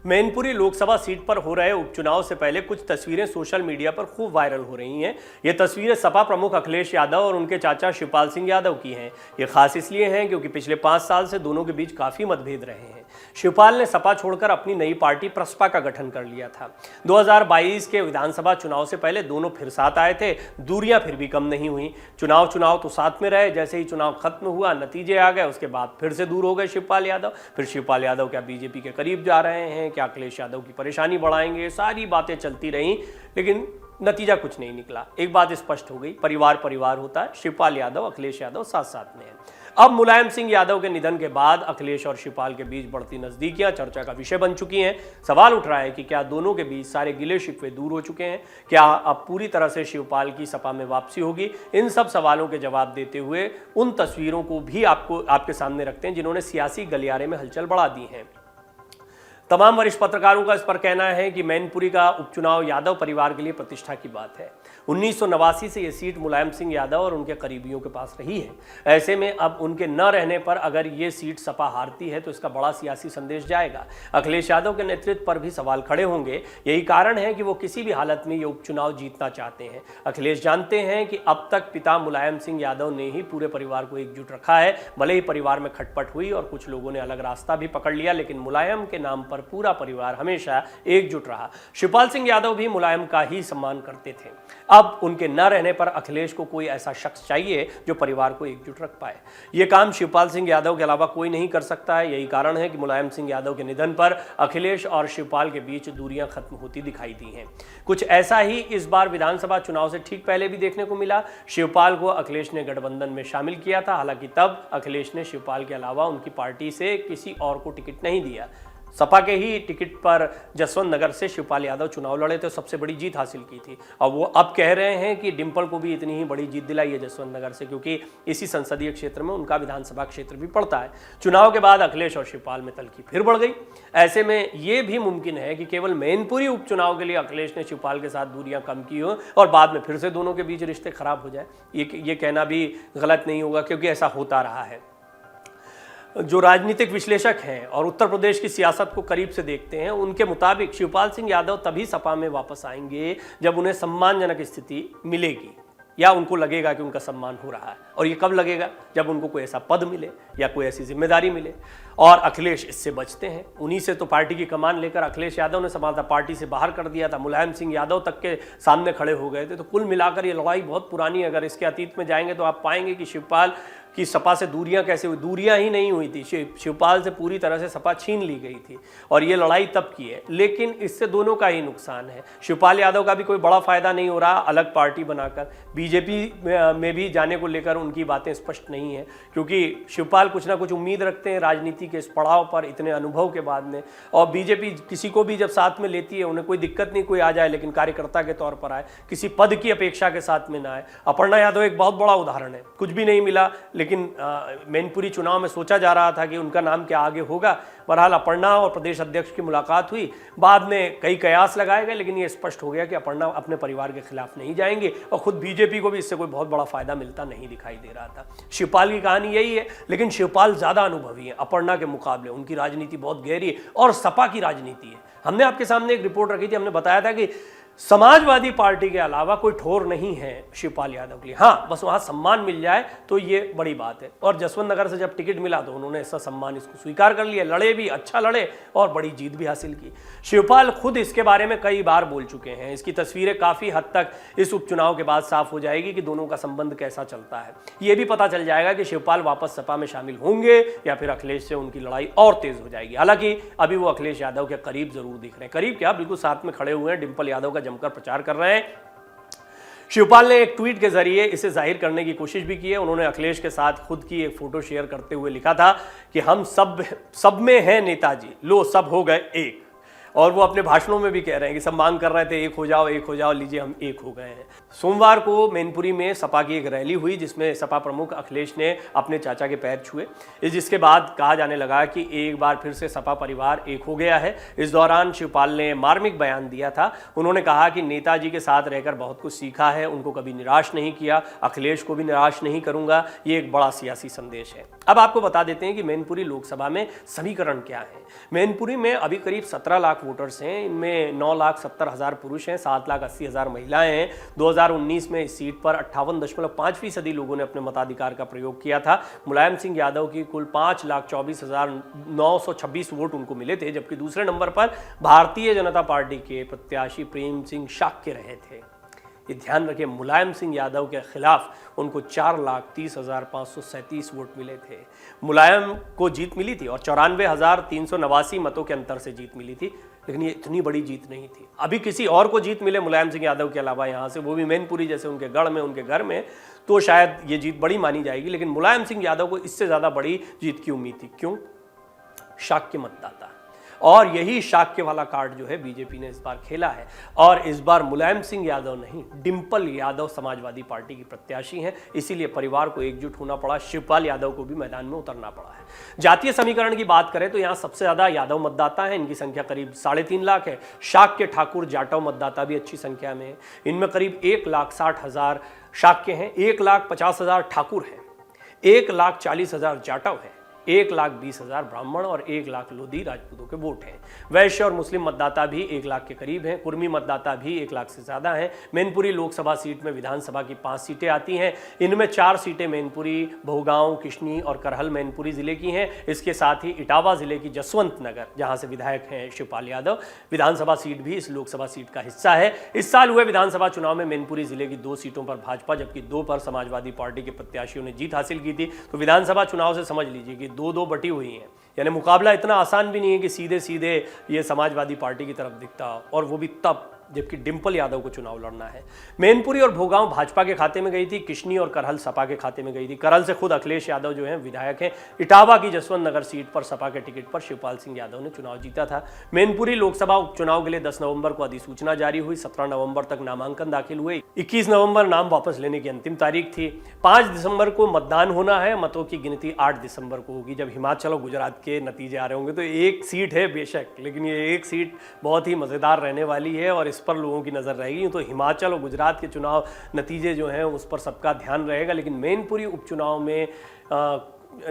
Mainpuri Lok Sabha seat पर हो रहे उपचुनाव से पहले कुछ तस्वीरें सोशल मीडिया पर खूब वायरल हो रही हैं। ये तस्वीरें सपा प्रमुख अखिलेश यादव और उनके चाचा शिवपाल सिंह यादव की हैं। ये खास इसलिए हैं क्योंकि पिछले 5 साल से दोनों के बीच काफी मतभेद रहे हैं। शिवपाल ने सपा छोड़कर अपनी नई पार्टी प्रसपा का गठन कर लिया था। 2022 के विधानसभा चुनाव से पहले दोनों फिर साथ आए थे। दूरियां फिर भी कम नहीं हुई। चुनाव तो साथ में रहे। जैसे ही चुनाव खत्म हुआ, नतीजे आ गए, उसके बाद फिर से दूर हो गए शिवपाल यादव। फिर शिवपाल यादव क्या बीजेपी के करीब जा रहे हैं, क्या अखिलेश यादव की परेशानी बढ़ाएंगे, सारी बातें चलती रहीं, लेकिन नतीजा कुछ नहीं निकला। एक बात स्पष्ट हो गई, परिवार परिवार होता है। शिवपाल यादव, अखिलेश यादव साथ साथ में हैं। अब मुलायम सिंह यादव के निधन के बाद अखिलेश और शिवपाल के बीच बढ़ती नजदीकियां चर्चा का विषय बन चुकी हैं। सवाल उठ रहा है कि क्या दोनों के बीच सारे गिले शिकवे दूर हो चुके हैं? क्या अब पूरी तरह से शिवपाल की सपा में वापसी होगी? इन सब सवालों के जवाब देते हुए उन तस्वीरों को भी आपके सामने रखते हैं जिन्होंने सियासी गलियारे में हलचल बढ़ा दी है। तमाम वरिष्ठ पत्रकारों का इस पर कहना है कि मैनपुरी का उपचुनाव यादव परिवार के लिए प्रतिष्ठा की बात है। 1989 से ये सीट मुलायम सिंह यादव और उनके करीबियों के पास रही है। ऐसे में अब उनके न रहने पर अगर ये सीट सपा हारती है तो इसका बड़ा सियासी संदेश जाएगा। अखिलेश यादव के नेतृत्व पर भी सवाल खड़े होंगे। यही कारण है कि वो किसी भी हालत में ये उपचुनाव जीतना चाहते हैं। अखिलेश जानते हैं कि अब तक पिता मुलायम सिंह यादव ने ही पूरे परिवार को एकजुट रखा है। भले ही परिवार में खटपट हुई और कुछ लोगों ने अलग रास्ता भी पकड़ लिया, लेकिन मुलायम के नाम पर पूरा परिवार हमेशा एकजुट रहा। शिवपाल सिंह यादव भी मुलायम का ही सम्मान करते थे। अब उनके न रहने पर अखिलेश को कोई ऐसा शख्स चाहिए जो परिवार को एकजुट रख पाए। यह काम शिवपाल सिंह यादव के अलावा कोई नहीं कर सकता है। यही कारण है कि मुलायम सिंह यादव के निधन पर अखिलेश और शिवपाल के बीच दूरियां खत्म होती दिखाई दी हैं। कुछ ऐसा ही इस बार विधानसभा चुनाव से ठीक पहले भी देखने को मिला। शिवपाल को अखिलेश ने गठबंधन में शामिल किया था। हालांकि तब अखिलेश ने शिवपाल के अलावा उनकी पार्टी से किसी और को टिकट नहीं दिया। सपा के ही टिकट पर जसवंत नगर से शिवपाल यादव चुनाव लड़े थे, सबसे बड़ी जीत हासिल की थी। और वो अब कह रहे हैं कि डिंपल को भी इतनी ही बड़ी जीत दिलाई है जसवंत नगर से, क्योंकि इसी संसदीय क्षेत्र में उनका विधानसभा क्षेत्र भी पड़ता है। चुनाव के बाद अखिलेश और शिवपाल में तल्खी फिर बढ़ गई। ऐसे में ये भी मुमकिन है कि केवल मैनपुरी उपचुनाव के लिए अखिलेश ने शिवपाल के साथ दूरियां कम की हो और बाद में फिर से दोनों के बीच रिश्ते खराब हो जाए। ये कहना भी गलत नहीं होगा, क्योंकि ऐसा होता रहा है। जो राजनीतिक विश्लेषक हैं और उत्तर प्रदेश की सियासत को करीब से देखते हैं, उनके मुताबिक शिवपाल सिंह यादव तभी सपा में वापस आएंगे जब उन्हें सम्मानजनक स्थिति मिलेगी या उनको लगेगा कि उनका सम्मान हो रहा है। और ये कब लगेगा? जब उनको कोई ऐसा पद मिले या कोई ऐसी जिम्मेदारी मिले। और अखिलेश इससे बचते हैं। उन्हीं से तो पार्टी की कमान लेकर अखिलेश यादव ने संभाला था, पार्टी से बाहर कर दिया था, मुलायम सिंह यादव तक के सामने खड़े हो गए थे। तो कुल मिलाकर ये लड़ाई बहुत पुरानी है। अगर इसके अतीत में जाएंगे तो आप पाएंगे कि शिवपाल की सपा से दूरियां कैसे हुई। दूरियां ही नहीं हुई थी, शिवपाल से पूरी तरह से सपा छीन ली गई थी और ये लड़ाई तब की है। लेकिन इससे दोनों का ही नुकसान है। शिवपाल यादव का भी कोई बड़ा फायदा नहीं हो रहा अलग पार्टी बनाकर। बीजेपी में भी जाने को लेकर उनकी बातें स्पष्ट नहीं है, क्योंकि शिवपाल कुछ ना कुछ उम्मीद रखते हैं राजनीति के इस पड़ाव पर इतने अनुभव के बाद में। और बीजेपी किसी को भी जब साथ में लेती है, उन्हें कोई दिक्कत नहीं कोई आ जाए, लेकिन कार्यकर्ता के तौर पर आए, किसी पद की अपेक्षा के साथ में ना आए। अपर्णा यादव एक बहुत बड़ा उदाहरण है। कुछ भी नहीं मिला, लेकिन मैनपुरी चुनाव में सोचा जा रहा था कि उनका नाम क्या आगे होगा। बहरहाल अपर्णा और प्रदेश अध्यक्ष की मुलाकात हुई, बाद में कई कयास लगाए गए, लेकिन ये स्पष्ट हो गया कि अपर्णा अपने परिवार के खिलाफ नहीं जाएंगे और खुद बीजेपी को भी इससे कोई बहुत बड़ा फायदा मिलता नहीं दिखाई दे रहा था। शिवपाल की कहानी यही है, लेकिन शिवपाल ज्यादा अनुभवी है अपर्णा के मुकाबले। उनकी राजनीति बहुत गहरी है और सपा की राजनीति है। हमने आपके सामने एक रिपोर्ट रखी थी, हमने बताया था कि समाजवादी पार्टी के अलावा कोई ठोर नहीं है शिवपाल यादव के लिए। हाँ, बस वहां सम्मान मिल जाए तो ये बड़ी बात है। और जसवंत नगर से जब टिकट मिला तो उन्होंने ऐसा सम्मान इसको स्वीकार कर लिया, लड़े भी, अच्छा लड़े और बड़ी जीत भी हासिल की। शिवपाल खुद इसके बारे में कई बार बोल चुके हैं। इसकी तस्वीरें काफी हद तक इस उपचुनाव के बाद साफ हो जाएगी कि दोनों का संबंध कैसा चलता है। ये भी पता चल जाएगा कि शिवपाल वापस सपा में शामिल होंगे या फिर अखिलेश से उनकी लड़ाई और तेज हो जाएगी। हालांकि अभी वो अखिलेश यादव के करीब जरूर दिख रहे हैं। करीब क्या, बिल्कुल साथ में खड़े हुए हैं। डिंपल यादव का जमकर प्रचार कर रहे हैं। शिवपाल ने एक ट्वीट के जरिए इसे जाहिर करने की कोशिश भी की है। उन्होंने अखिलेश के साथ खुद की एक फोटो शेयर करते हुए लिखा था कि हम सब में हैं नेताजी, लो सब हो गए एक। और वो अपने भाषणों में भी कह रहे हैं कि सब मांग कर रहे थे एक हो जाओ, लीजिए हम एक हो गए हैं। सोमवार को मैनपुरी में सपा की एक रैली हुई जिसमें सपा प्रमुख अखिलेश ने अपने चाचा के पैर छुए, जिसके बाद कहा जाने लगा कि एक बार फिर से सपा परिवार एक हो गया है। इस दौरान शिवपाल ने मार्मिक बयान दिया था। उन्होंने कहा कि नेताजी के साथ रहकर बहुत कुछ सीखा है, उनको कभी निराश नहीं किया, अखिलेश को भी निराश नहीं करूंगा। ये एक बड़ा सियासी संदेश है। अब आपको बता देते हैं कि मैनपुरी लोकसभा में समीकरण क्या है। मैनपुरी में अभी करीब 17 लाख वोटर्स हैं, इनमें 9,70,000 पुरुष हैं, 7,80,000 महिलाएं हैं। 2019 में इस सीट पर 58.5% लोगों ने अपने मताधिकार का प्रयोग किया था। मुलायम सिंह यादव की कुल 5,24,926 वोट उनको मिले थे, जबकि दूसरे नंबर पर भारतीय जनता पार्टी के प्रत्याशी प्रेम सिंह शाक्य रहे थे। ये ध्यान रखें, मुलायम सिंह यादव के खिलाफ उनको 4,30,537 वोट मिले थे। मुलायम को जीत मिली थी और 94,389 मतों के अंतर से जीत मिली थी, लेकिन ये इतनी बड़ी जीत नहीं थी। अभी किसी और को जीत मिले मुलायम सिंह यादव के अलावा यहाँ से, वो भी मैनपुरी जैसे उनके गढ़ में, उनके घर में, तो शायद ये जीत बड़ी मानी जाएगी। लेकिन मुलायम सिंह यादव को इससे ज़्यादा बड़ी जीत की उम्मीद थी। क्यों? शाक्य मतदाता, और यही शाक्य वाला कार्ड जो है बीजेपी ने इस बार खेला है। और इस बार मुलायम सिंह यादव नहीं, डिंपल यादव समाजवादी पार्टी की प्रत्याशी हैं, इसीलिए परिवार को एकजुट होना पड़ा, शिवपाल यादव को भी मैदान में उतरना पड़ा है। जातीय समीकरण की बात करें तो यहाँ सबसे ज्यादा यादव मतदाता हैं, इनकी संख्या करीब 3.5 लाख है। शाक्य, ठाकुर, जाटव मतदाता भी अच्छी संख्या में है। इनमें करीब 1,60,000 शाक्य हैं, 1,50,000 ठाकुर हैं, 1,40,000 जाटव हैं, 1,20,000 ब्राह्मण और 1 लाख लोधी राजपूतों के वोट हैं। वैश्य और मुस्लिम मतदाता भी 1 लाख के करीब हैं। कुर्मी मतदाता भी 1 लाख से ज़्यादा हैं। मैनपुरी लोकसभा सीट में विधानसभा की 5 सीटें आती हैं। इनमें 4 सीटें मैनपुरी, बहुगांव, किशनी और करहल मैनपुरी जिले की हैं। इसके साथ ही इटावा जिले की जसवंत नगर, जहां से विधायक हैं शिवपाल यादव, विधानसभा सीट भी इस लोकसभा सीट का हिस्सा है। इस साल हुए विधानसभा चुनाव में मैनपुरी जिले की 2 सीटों पर भाजपा जबकि 2 पर समाजवादी पार्टी के प्रत्याशियों ने जीत हासिल की थी। तो विधानसभा चुनाव से समझ लीजिए कि 2-2 बटी हुई हैं, यानी मुकाबला इतना आसान भी नहीं है कि सीधे सीधे ये समाजवादी पार्टी की तरफ दिखता, और वो भी तब जबकि डिंपल यादव को चुनाव लड़ना है। मैनपुरी और भोगांव भाजपा के खाते में गई थी, किशनी और करहल सपा के खाते में गई थी। करहल से खुद अखिलेश यादव जो हैं विधायक हैं। इटावा की जसवंत नगर सीट पर सपा के टिकट पर शिवपाल सिंह यादव ने चुनाव जीता था। मैनपुरी लोकसभा उपचुनाव के लिए 10 नवंबर को अधिसूचना जारी हुई। 17 नवंबर तक नामांकन दाखिल हुए। 21 नवंबर नाम वापस लेने की अंतिम तारीख थी। 5 दिसंबर को मतदान होना है। मतों की गिनती 8 दिसंबर को होगी, जब हिमाचल और गुजरात के नतीजे आ रहे होंगे। तो एक सीट है बेशक, लेकिन ये एक सीट बहुत ही मज़ेदार रहने वाली है और इस पर लोगों की नज़र रहेगी। तो हिमाचल और गुजरात के चुनाव नतीजे जो हैं उस पर सबका ध्यान रहेगा। लेकिन मैनपुरी उपचुनाव में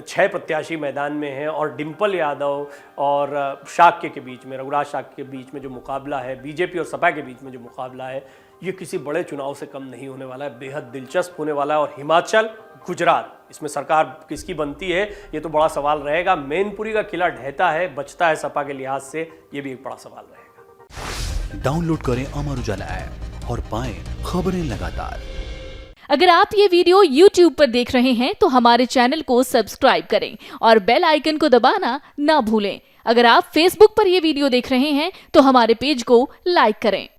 6 प्रत्याशी मैदान में हैं और डिंपल यादव और शाक्य के बीच में, रघुराज शाक्य के बीच में जो मुकाबला है, बीजेपी और सपा के बीच में जो मुकाबला है, ये किसी बड़े चुनाव से कम नहीं होने वाला है, बेहद दिलचस्प होने वाला है। और हिमाचल, गुजरात, इसमें सरकार किसकी बनती है ये तो बड़ा सवाल रहेगा। मैनपुरी का किला ढहता है, बचता है सपा के लिहाज से, ये भी एक बड़ा सवाल रहेगा। डाउनलोड करें अमर उजाला ऐप और पाएं खबरें लगातार। अगर आप ये वीडियो YouTube पर देख रहे हैं तो हमारे चैनल को सब्सक्राइब करें और बेल आइकन को दबाना ना भूलें। अगर आप Facebook पर ये वीडियो देख रहे हैं तो हमारे पेज को लाइक करें।